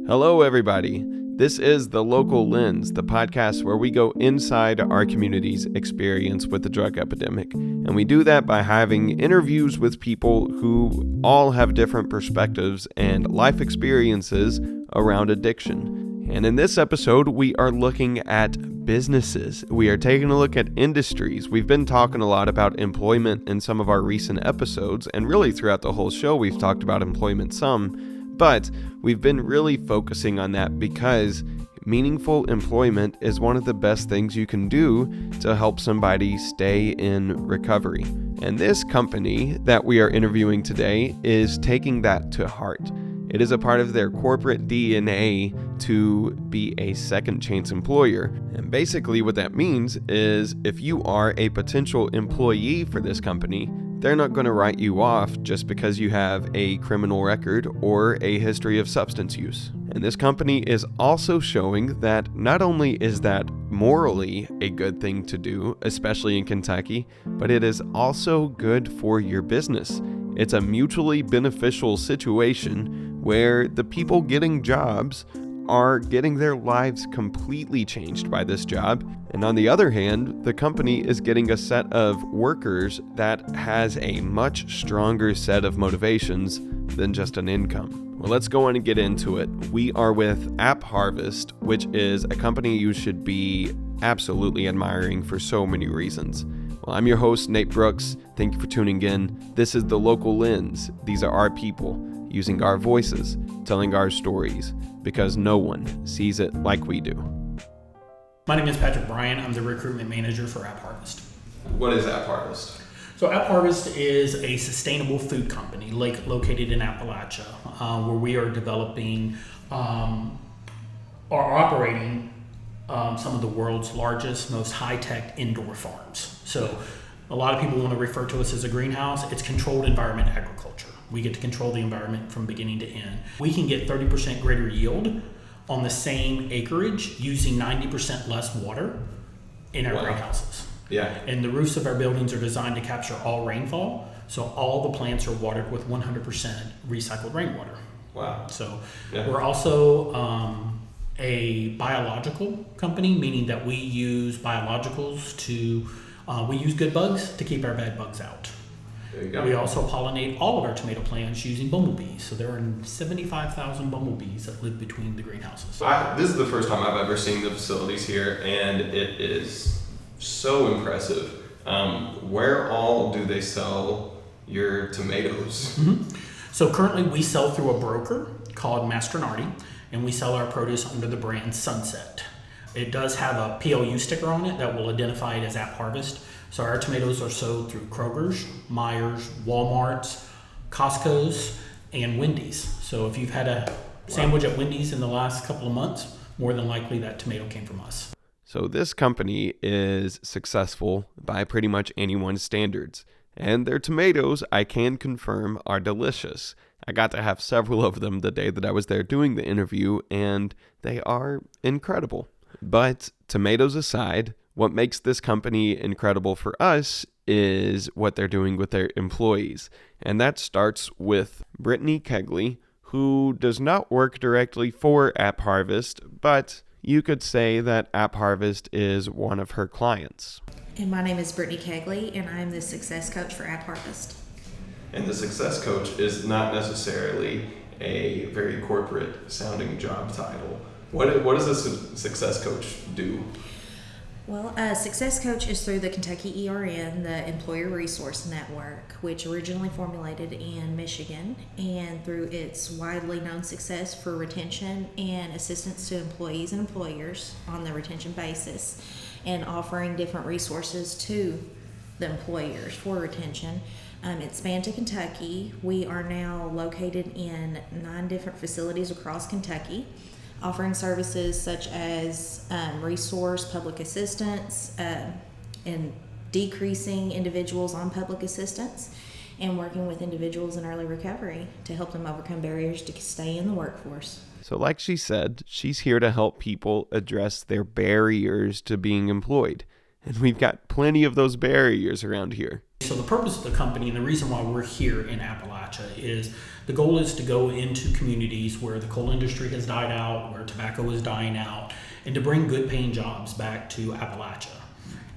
Hello, everybody. This is The Local Lens, the podcast where we go inside our community's experience with the drug epidemic. And we do that by having interviews with people who all have different perspectives and life experiences around addiction. And in this episode, we are looking at businesses. We are taking a look at industries. We've been talking a lot about employment in some of our recent episodes, and really throughout the whole show, we've talked about employment some. But we've been really focusing on that because meaningful employment is one of the best things you can do to help somebody stay in recovery. And this company that we are interviewing today is taking that to heart. It is a part of their corporate DNA to be a second chance employer. And basically what that means is if you are a potential employee for this company, they're not going to write you off just because you have a criminal record or a history of substance use. And this company is also showing that not only is that morally a good thing to do, especially in Kentucky, but it is also good for your business. It's a mutually beneficial situation where the people getting jobs are getting their lives completely changed by this job. And on the other hand, the company is getting a set of workers that has a much stronger set of motivations than just an income. Well, let's go on and get into it. We are with AppHarvest, which is a company you should be absolutely admiring for so many reasons. Well, I'm your host, Nate Brooks. Thank you for tuning in. This is The Local Lens. These are our people, using our voices, telling our stories, because no one sees it like we do. My name is Bryant. I'm the recruitment manager for AppHarvest. What is AppHarvest? So AppHarvest is a sustainable food company located in Appalachia, where we are developing or operating some of the world's largest, most high-tech indoor farms. So a lot of people want to refer to us as a greenhouse. It's controlled environment agriculture. We get to control the environment from beginning to end. We can get 30% greater yield on the same acreage using 90% less water in our greenhouses. Yeah. And the roofs of our buildings are designed to capture all rainfall, so all the plants are watered with 100% recycled rainwater. Wow. So we're also a biological company, meaning that we use biologicals to, we use good bugs to keep our bad bugs out. There you go. We also pollinate all of our tomato plants using bumblebees. So there are 75,000 bumblebees that live between the greenhouses. This is the first time I've ever seen the facilities here, and it is so impressive. Where all do they sell your tomatoes? Mm-hmm. So currently we sell through a broker called Mastronardi, and we sell our produce under the brand Sunset. It does have a PLU sticker on it that will identify it as AppHarvest. So our tomatoes are sold through Kroger's, Myers, Walmart's, Costco's, and Wendy's. So if you've had a sandwich at Wendy's in the last couple of months, more than likely that tomato came from us. So this company is successful by pretty much anyone's standards. And their tomatoes, I can confirm, are delicious. I got to have several of them the day that I was there doing the interview, and they are incredible. But tomatoes aside, what makes this company incredible for us is what they're doing with their employees. And that starts with Brittany Kegley, who does not work directly for AppHarvest, but you could say that AppHarvest is one of her clients. And my name is Brittany Kegley, and I'm the success coach for AppHarvest. And the success coach is not necessarily a very corporate sounding job title. What does a success coach do? Well, Success Coach is through the Kentucky ERN, the Employer Resource Network, which originally formulated in Michigan, and through its widely known success for retention and assistance to employees and employers on the retention basis, and offering different resources to the employers for retention. It spanned to Kentucky. We are now located in 9 different facilities across Kentucky, offering services such as resource public assistance and decreasing individuals on public assistance, and working with individuals in early recovery to help them overcome barriers to stay in the workforce. So like she said, she's here to help people address their barriers to being employed. And we've got plenty of those barriers around here. So the purpose of the company and the reason why we're here in Appalachia is the goal is to go into communities where the coal industry has died out, where tobacco is dying out, and to bring good paying jobs back to Appalachia.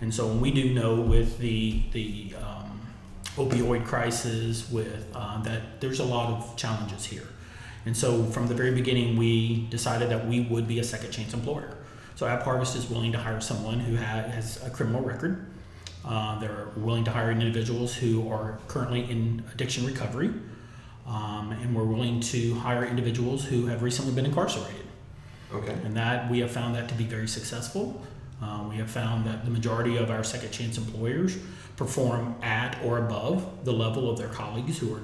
And so we do know with the opioid crisis, with that there's a lot of challenges here. And so from the very beginning, we decided that we would be a second chance employer. So AppHarvest is willing to hire someone who has a criminal record. They're willing to hire individuals who are currently in addiction recovery. And we're willing to hire individuals who have recently been incarcerated. Okay. And that we have found that to be very successful. We have found that the majority of our second chance employers perform at or above the level of their colleagues who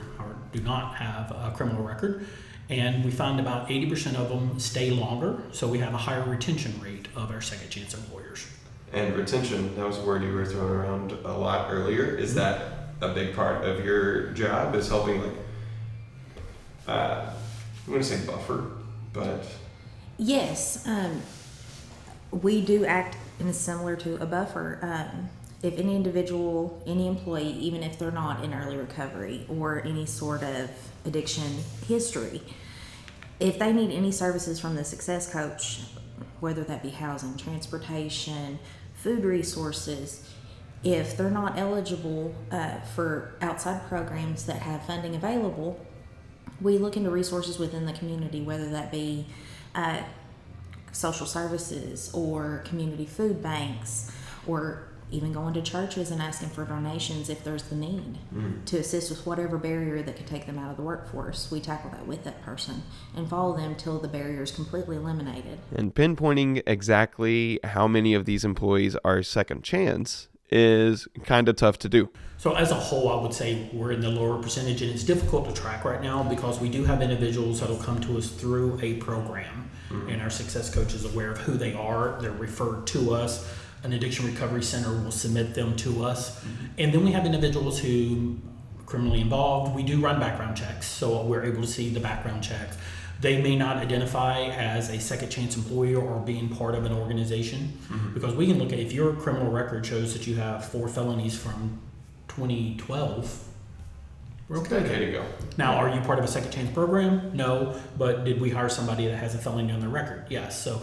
do not have a criminal record. And we found about 80% of them stay longer, so we have a higher retention rate of our second chance employers. And retention, that was a word you were throwing around a lot earlier. Is that a big part of your job, is helping, like, I'm going to say buffer, but... Yes, we do act in similar to a buffer. If any individual, any employee, even if they're not in early recovery or any sort of addiction history, if they need any services from the success coach, whether that be housing, transportation, food resources, if they're not eligible for outside programs that have funding available, we look into resources within the community, whether that be social services or community food banks, or even going to churches and asking for donations if there's the need to assist with whatever barrier that could take them out of the workforce. We tackle that with that person and follow them till the barrier is completely eliminated. And pinpointing exactly how many of these employees are second chance is kind of tough to do. So as a whole, I would say we're in the lower percentage, and it's difficult to track right now because we do have individuals that will come to us through a program, and our success coach is aware of who they are. They're referred to us. An addiction recovery center will submit them to us. And then we have individuals who are criminally involved. We do run background checks, so we're able to see the background checks. They may not identify as a second chance employer or being part of an organization, because we can look at, if your criminal record shows that you have 4 felonies from 2012, we're okay. Okay to go. Now, are you part of a second chance program? No, but did we hire somebody that has a felony on their record? Yes. So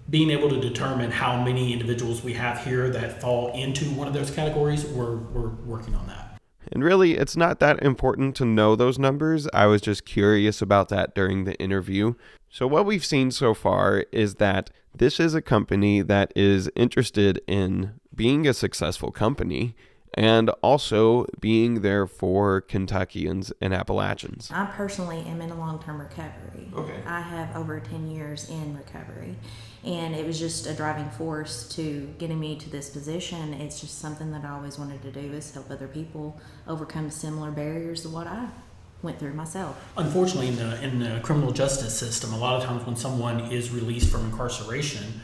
being able to determine how many individuals we have here that fall into one of those categories, we're working on that. And really, it's not that important to know those numbers. I was just curious about that during the interview. So what we've seen so far is that this is a company that is interested in being a successful company and also being there for Kentuckians and Appalachians. I personally am in a long-term recovery. Okay. I have over 10 years in recovery, and it was just a driving force to getting me to this position. It's just something that I always wanted to do, is help other people overcome similar barriers to what I went through myself. Unfortunately, in the criminal justice system, a lot of times when someone is released from incarceration,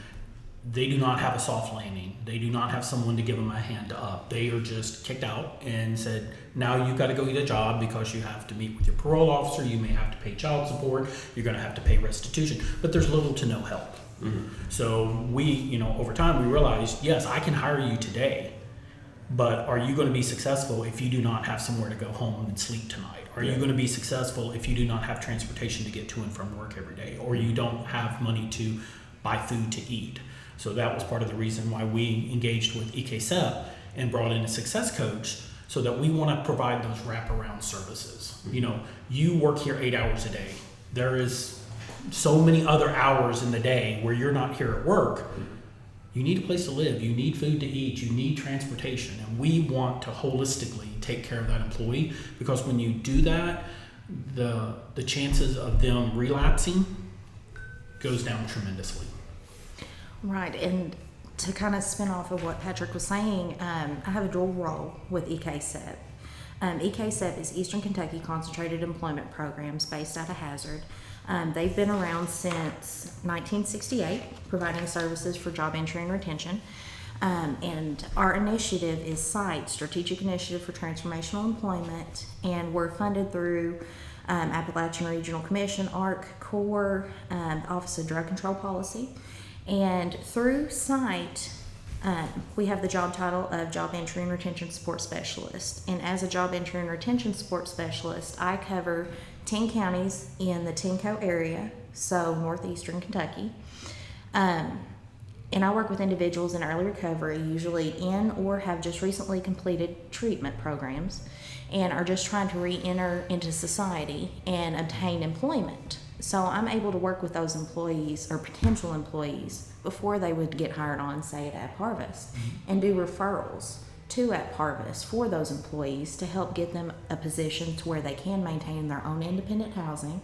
they do not have a soft landing. They do not have someone to give them a hand up. They are just kicked out and said, now you've got to go get a job because you have to meet with your parole officer. You may have to pay child support. You're going to have to pay restitution. But there's little to no help. So we, over time, we realized, yes, I can hire you today, but are you going to be successful if you do not have somewhere to go home and sleep tonight? Are you going to be successful if you do not have transportation to get to and from work every day? Or you don't have money to buy food to eat? So that was part of the reason why we engaged with KTAP and brought in a success coach, so that we want to provide those wraparound services. You work here 8 hours a day. There is so many other hours in the day where you're not here at work. You need a place to live. You need food to eat. You need transportation. And we want to holistically take care of that employee, because when you do that, the chances of them relapsing goes down tremendously. Right, and to kind of spin off of what Patrick was saying, I have a dual role with EKCEP. EKCEP is Eastern Kentucky Concentrated Employment Programs based out of Hazard. They've been around since 1968, providing services for job entry and retention. And our initiative is SITE, Strategic Initiative for Transformational Employment, and we're funded through Appalachian Regional Commission, ARC, CORE, Office of Drug Control Policy. And through SITE, We have the job title of Job Entry and Retention Support Specialist. And as a Job Entry and Retention Support Specialist, I cover 10 counties in the Tenco area, so northeastern Kentucky. And I work with individuals in early recovery, usually in or have just recently completed treatment programs, and are just trying to re-enter into society and obtain employment. So I'm able to work with those employees or potential employees before they would get hired on, say, at AppHarvest, and do referrals to AppHarvest for those employees to help get them a position to where they can maintain their own independent housing.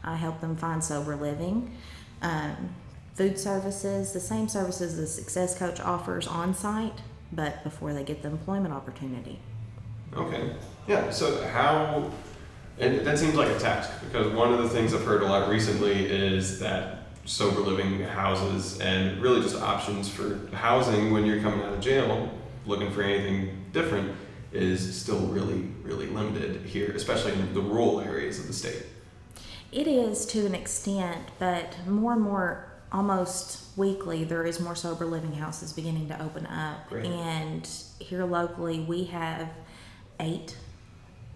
I help them find sober living, food services, the same services the Success Coach offers on site, but before they get the employment opportunity. Okay. Yeah. So how, and that seems like a task, because one of the things I've heard a lot recently is that sober living houses and really just options for housing when you're coming out of jail, looking for anything different, is still really, really limited here, especially in the rural areas of the state. It is to an extent, but more and more, almost weekly, there is more sober living houses beginning to open up. Great. And here locally, we have 8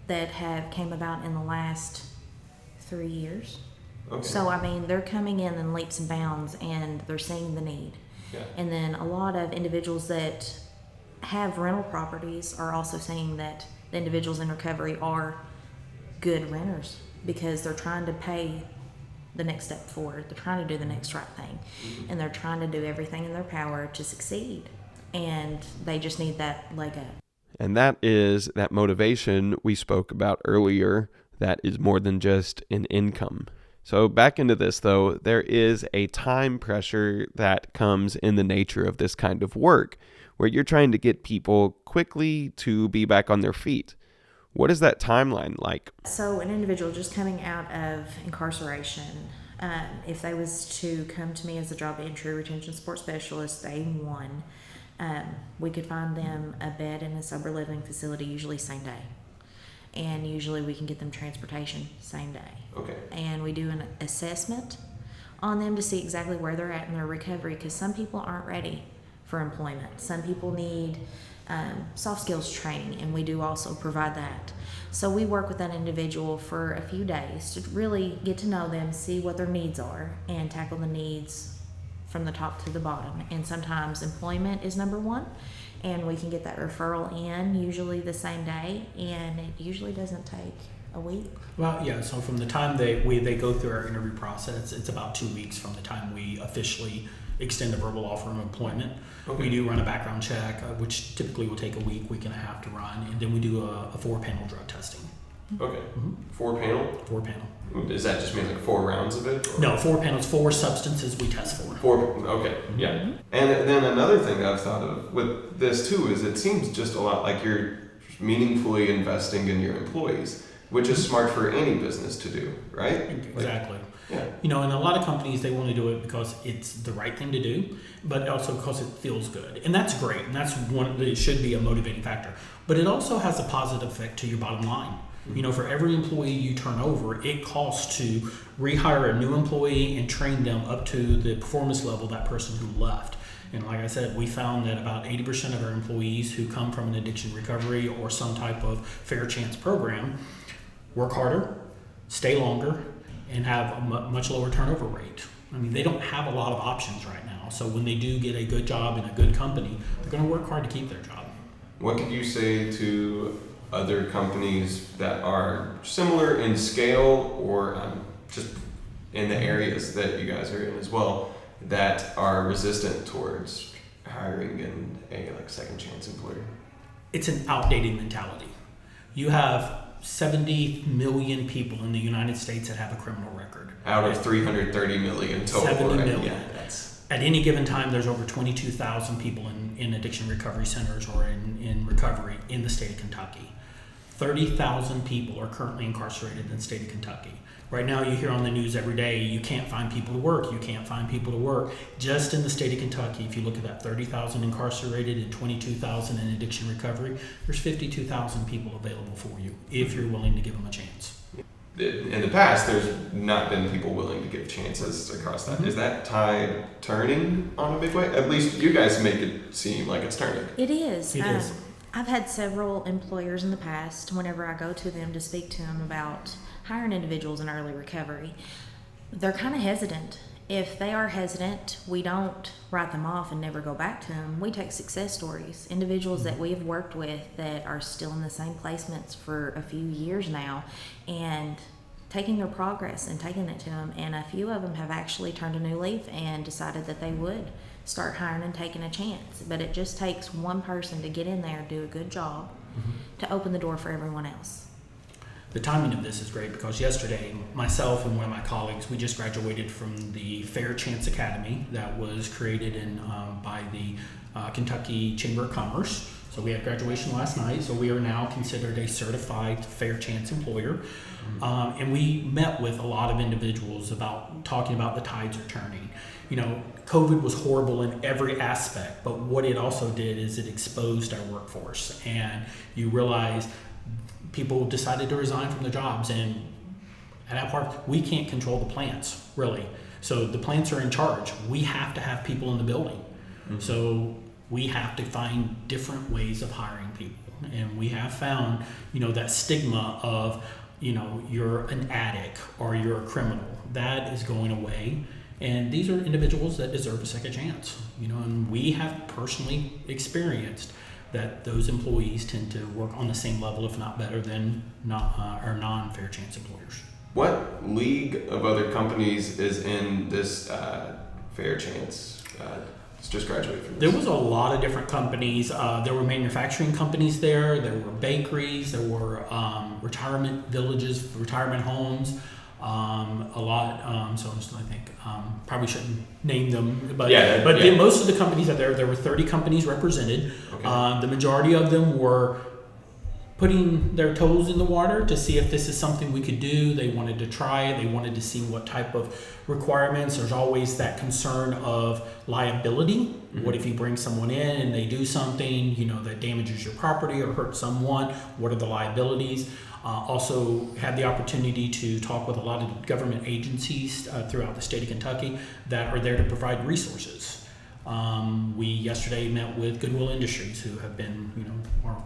that have came about in the last 3 years. Okay. So, I mean, they're coming in leaps and bounds, and they're seeing the need. Yeah. And then a lot of individuals that have rental properties are also seeing that the individuals in recovery are good renters because they're trying to pay the next step forward. They're trying to do the next right thing. Mm-hmm. And they're trying to do everything in their power to succeed. And they just need that leg up. And that is that motivation we spoke about earlier that is more than just an income. So back into this, though, there is a time pressure that comes in the nature of this kind of work, where you're trying to get people quickly to be back on their feet. What is that timeline like? So an individual just coming out of incarceration, if they was to come to me as a job entry retention support specialist day one, we could find them a bed in a sober living facility, usually same day. And usually we can get them transportation same day. Okay. And we do an assessment on them to see exactly where they're at in their recovery, because some people aren't ready for employment. Some people need soft skills training, and we do also provide that. So we work with that individual for a few days to really get to know them, see what their needs are, and tackle the needs from the top to the bottom. And sometimes employment is number one, and we can get that referral in usually the same day, and it usually doesn't take a week. Well, yeah, so from the time they go through our interview process, it's about 2 weeks from the time we officially extend a verbal offer of employment. Okay. We do run a background check, which typically will take a week and a half to run, and then we do a 4-panel drug testing. Okay. Mm-hmm. 4-panel? 4-panel. Does that just mean like 4 rounds of it? Or? No, 4 panels, 4 substances we test for. 4, okay, yeah. Mm-hmm. And then another thing that I've thought of with this too is it seems just a lot like you're meaningfully investing in your employees, which is smart for any business to do, right? Exactly. Like, yeah. You know, and a lot of companies, they want to do it because it's the right thing to do, but also because it feels good. And that's great. And that's it should be a motivating factor. But it also has a positive effect to your bottom line. You know, for every employee you turn over, it costs to rehire a new employee and train them up to the performance level of that person who left. And like I said, we found that about 80% of our employees who come from an addiction recovery or some type of fair chance program work harder, stay longer, and have a much lower turnover rate. I mean, they don't have a lot of options right now. So when they do get a good job in a good company, they're going to work hard to keep their job. What could you say to other companies that are similar in scale or just in the areas that you guys are in as well that are resistant towards hiring a second chance employer? It's an outdated mentality. You have 70 million people in the United States that have a criminal record. Out of 330 million total. 70 right? million. Yeah, that's... At any given time, there's over 22,000 people in addiction recovery centers or in recovery in the state of Kentucky. 30,000 people are currently incarcerated in the state of Kentucky. Right now, you hear on the news every day, you can't find people to work, you can't find people to work. Just in the state of Kentucky, if you look at that 30,000 incarcerated and 22,000 in addiction recovery, there's 52,000 people available for you if you're willing to give them a chance. in the past, there's not been people willing to give chances across that. Is that tide turning on a big way? At least you guys make it seem like it's turning. It is. It is. I've had several employers in the past, whenever I go to them to speak to them about hiring individuals in early recovery, they're kind of hesitant. If they are hesitant, we don't write them off and never go back to them. We take success stories, individuals that we have worked with that are still in the same placements for a few years now, and taking their progress and taking it to them. And a few of them have actually turned a new leaf and decided that they would start hiring and taking a chance. But it just takes one person to get in there, do a good job, to open the door for everyone else. The timing of this is great because yesterday, myself and one of my colleagues, we just graduated from the Fair Chance Academy that was created by the Kentucky Chamber of Commerce. So we had graduation last night, so we are now considered a certified fair chance employer. And we met with a lot of individuals talking about the tides are turning. You know, COVID was horrible in every aspect, but what it also did is it exposed our workforce. And you realize people decided to resign from their jobs, and at AppHarvest, we can't control the plants, really. So the plants are in charge. We have to have people in the building. So we have to find different ways of hiring people. And we have found, that stigma of, you're an addict or you're a criminal. That is going away. And these are individuals that deserve a second chance, and we have personally experienced that those employees tend to work on the same level, if not better, than our non-fair chance employers. What league of other companies is in this fair chance? It's just graduated from this. There was a lot of different companies. There were manufacturing companies there were bakeries, there were retirement villages, retirement homes, a lot. So I think probably shouldn't name them, but most of the companies out there were 30 companies represented. Okay. The majority of them were putting their toes in the water to see if this is something we could do. They wanted to try it. They wanted to see what type of requirements. There's always that concern of liability. Mm-hmm. What if you bring someone in and they do something, that damages your property or hurts someone? What are the liabilities? Also had the opportunity to talk with a lot of government agencies throughout the state of Kentucky that are there to provide resources. We yesterday met with Goodwill Industries, who have been, are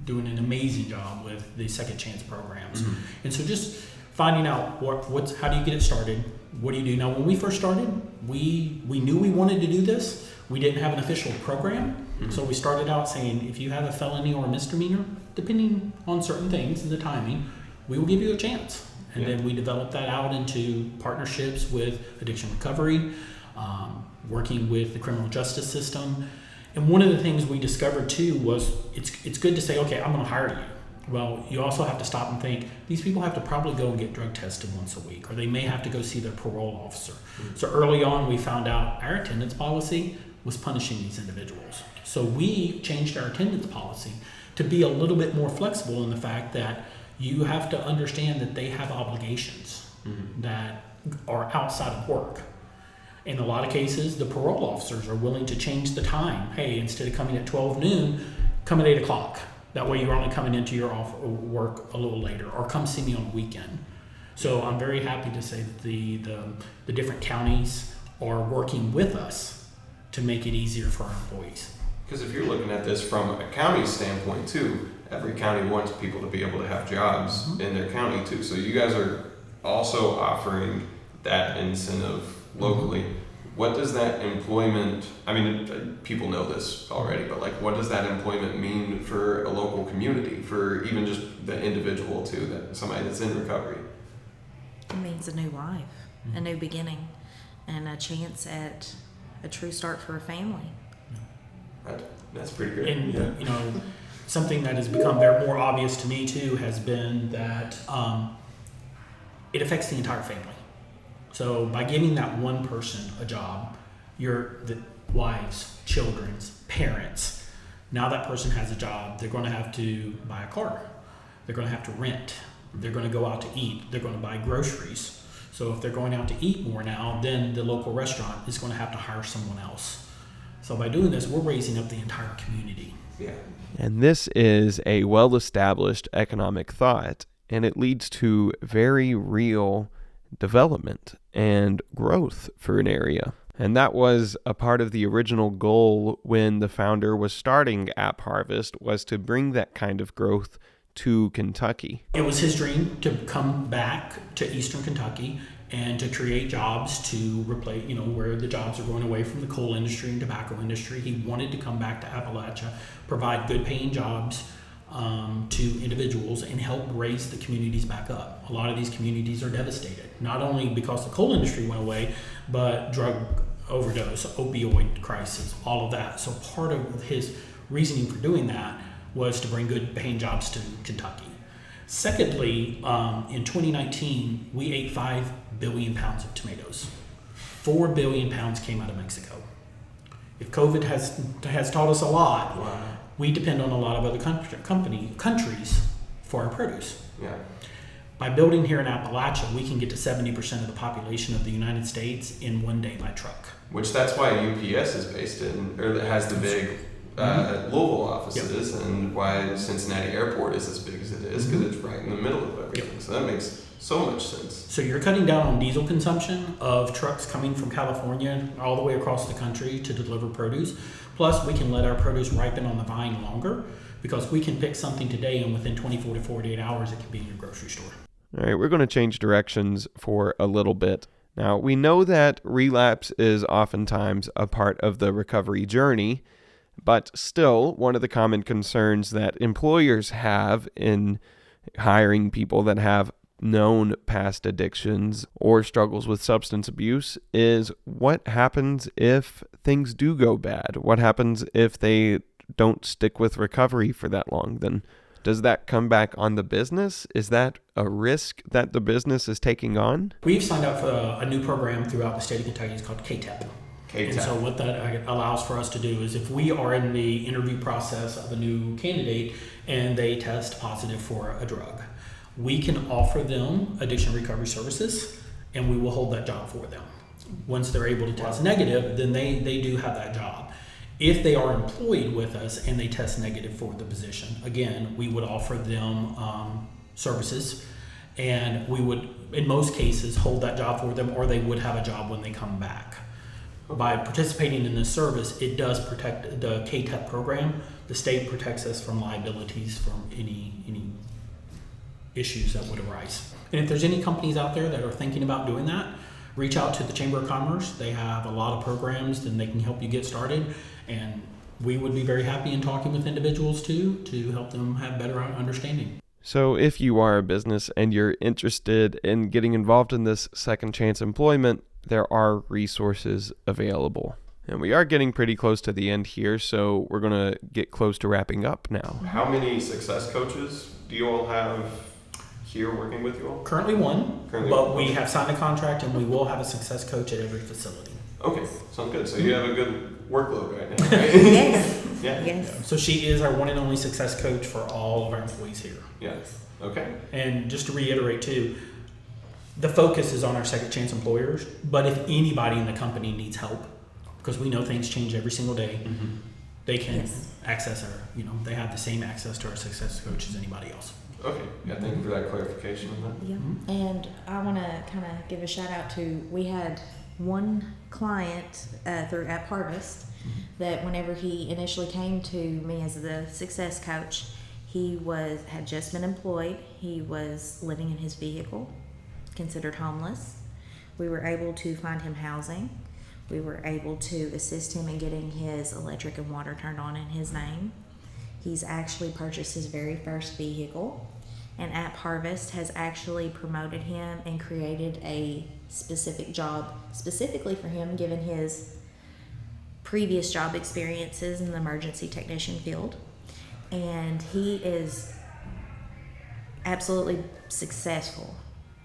doing an amazing job with the second chance programs. Mm-hmm. And so just finding out how do you get it started? What do you do? Now, when we first started, we knew we wanted to do this. We didn't have an official program. Mm-hmm. So we started out saying, if you have a felony or a misdemeanor, depending on certain things and the timing, we will give you a chance. And then we developed that out into partnerships with addiction recovery, working with the criminal justice system. And one of the things we discovered too was it's good to say, okay, I'm going to hire you. Well, you also have to stop and think, these people have to probably go and get drug tested once a week, or they may have to go see their parole officer. Mm-hmm. So early on, we found out our attendance policy was punishing these individuals. So we changed our attendance policy to be a little bit more flexible in the fact that you have to understand that they have obligations that are outside of work. In a lot of cases, the parole officers are willing to change the time. Hey, instead of coming at 12 noon, come at 8 o'clock. That way you're only coming into your work a little later, or come see me on the weekend. So I'm very happy to say that the different counties are working with us to make it easier for our employees. Because if you're looking at this from a county standpoint too, every county wants people to be able to have jobs in their county too. So you guys are also offering that incentive locally. What does that employment, people know this already, but what does that employment mean for a local community, for even just the individual too, that somebody that's in recovery? It means a new life, a new beginning, and a chance at a true start for a family. That's pretty good. And something that has become more obvious to me too has been that it affects the entire family. So by giving that one person a job, the wives, children's, parents, now that person has a job, they're going to have to buy a car. They're going to have to rent. They're going to go out to eat. They're going to buy groceries. So if they're going out to eat more now, then the local restaurant is going to have to hire someone else. So by doing this, we're raising up the entire community. Yeah. And this is a well-established economic thought and it leads to very real development and growth for an area. And that was a part of the original goal when the founder was starting AppHarvest, was to bring that kind of growth to Kentucky. It was his dream to come back to Eastern Kentucky and to create jobs to replace, where the jobs are going away from the coal industry and tobacco industry. He wanted to come back to Appalachia, provide good paying jobs to individuals and help raise the communities back up. A lot of these communities are devastated, not only because the coal industry went away, but drug overdose, opioid crisis, all of that. So part of his reasoning for doing that was to bring good paying jobs to Kentucky. Secondly, in 2019, we ate 5 billion pounds of tomatoes. 4 billion pounds came out of Mexico. If COVID has taught us a lot, wow, we depend on a lot of other countries for our produce. Yeah. By building here in Appalachia, we can get to 70% of the population of the United States in one day by truck. Which that's why UPS is based in, or has the big Louisville offices, yep, and why Cincinnati Airport is as big as it is, because it's right in the middle of everything. Yep. So that makes so much sense. So you're cutting down on diesel consumption of trucks coming from California all the way across the country to deliver produce. Plus, we can let our produce ripen on the vine longer because we can pick something today and within 24 to 48 hours it can be in your grocery store. All right, we're going to change directions for a little bit. Now, we know that relapse is oftentimes a part of the recovery journey, but still, one of the common concerns that employers have in hiring people that have known past addictions or struggles with substance abuse is what happens if things do go bad? What happens if they don't stick with recovery for that long? Then does that come back on the business? Is that a risk that the business is taking on? We've signed up for a new program throughout the state of Kentucky. It's called KTAP. And so what that allows for us to do is if we are in the interview process of a new candidate and they test positive for a drug, we can offer them addiction recovery services and we will hold that job for them. Once they're able to test negative, then they do have that job. If they are employed with us and they test negative for the position, again, we would offer them services and we would, in most cases, hold that job for them or they would have a job when they come back. By participating in this service, it does protect the KTAP program. The state protects us from liabilities from any issues that would arise. And if there's any companies out there that are thinking about doing that, reach out to the Chamber of Commerce. They have a lot of programs and they can help you get started. And we would be very happy in talking with individuals too to help them have better understanding. So if you are a business and you're interested in getting involved in this second chance employment, there are resources available. And we are getting pretty close to the end here, so we're going to get close to wrapping up now. How many success coaches do you all have here working with you all? Currently one, but we have signed a contract and we will have a success coach at every facility. Okay, sounds good. So you have a good workload right now, right? Yes. Yeah. Yes. So she is our one and only success coach for all of our employees here. Yes. Okay. And just to reiterate too, the focus is on our second chance employers, but if anybody in the company needs help, because we know things change every single day, they can access our, they have the same access to our success coach as anybody else. Okay. Yeah, thank you for that clarification on that. Yeah. Mm-hmm. And I want to kind of give a shout out to, we had one client through AppHarvest that whenever he initially came to me as the success coach, he had just been employed. He was living in his vehicle, considered homeless. We were able to find him housing. We were able to assist him in getting his electric and water turned on in his name. He's actually purchased his very first vehicle, and AppHarvest has actually promoted him and created a specific job specifically for him, given his previous job experiences in the emergency technician field. And he is absolutely successful.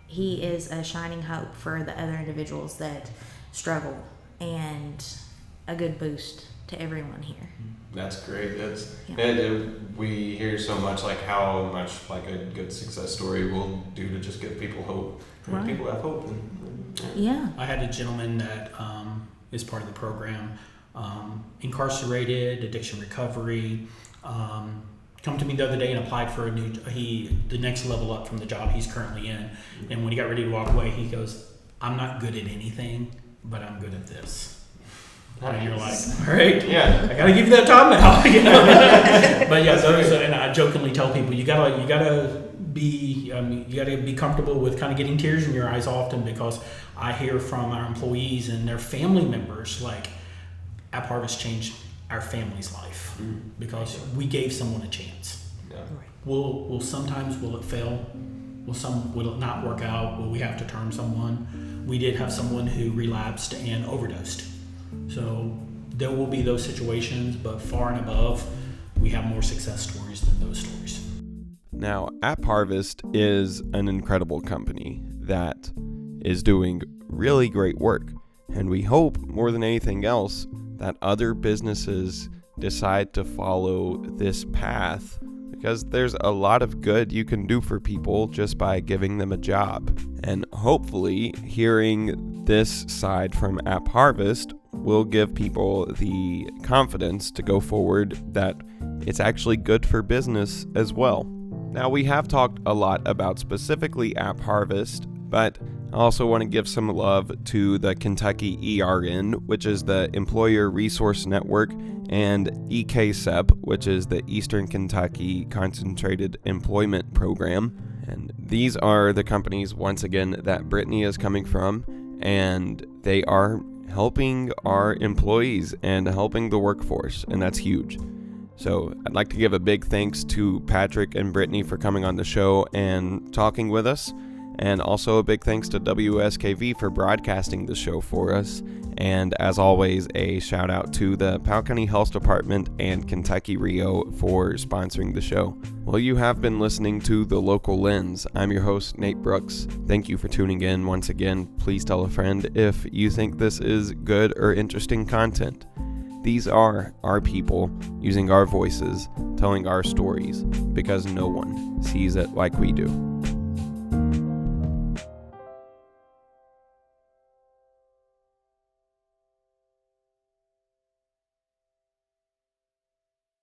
He is a shining hope for the other individuals that struggle and a good boost to everyone here. That's great. And we hear so much like how much like a good success story will do to just give people hope. Right. People have hope. Yeah. I had a gentleman that is part of the program, incarcerated, addiction recovery, come to me the other day and applied for the next level up from the job he's currently in. And when he got ready to walk away, he goes, "I'm not good at anything, but I'm good at this." And you're like, "All right, Yeah. I gotta give you that job now." You know? But yeah, and I jokingly tell people, you gotta be comfortable with kind of getting tears in your eyes often, because I hear from our employees and their family members, like, AppHarvest changed our family's life because we gave someone a chance. Yeah. Will it fail? Will it not work out? Will we have to term someone? We did have someone who relapsed and overdosed. So there will be those situations, but far and above, we have more success stories than those stories. Now, AppHarvest is an incredible company that is doing really great work, and we hope more than anything else that other businesses decide to follow this path, because there's a lot of good you can do for people just by giving them a job. And hopefully hearing this side from AppHarvest will give people the confidence to go forward that it's actually good for business as well. Now, we have talked a lot about specifically AppHarvest, but I also want to give some love to the Kentucky ERN, which is the Employer Resource Network, and EKSEP, which is the Eastern Kentucky Concentrated Employment Program. And these are the companies, once again, that Brittany is coming from, and they are helping our employees and helping the workforce, and that's huge. So I'd like to give a big thanks to Patrick and Brittany for coming on the show and talking with us. And also a big thanks to WSKV for broadcasting the show for us. And as always, a shout out to the Powell County Health Department and Kentucky Rio for sponsoring the show. Well, you have been listening to The Local Lens. I'm your host, Nate Brooks. Thank you for tuning in once again. Please tell a friend if you think this is good or interesting content. These are our people using our voices, telling our stories, because no one sees it like we do.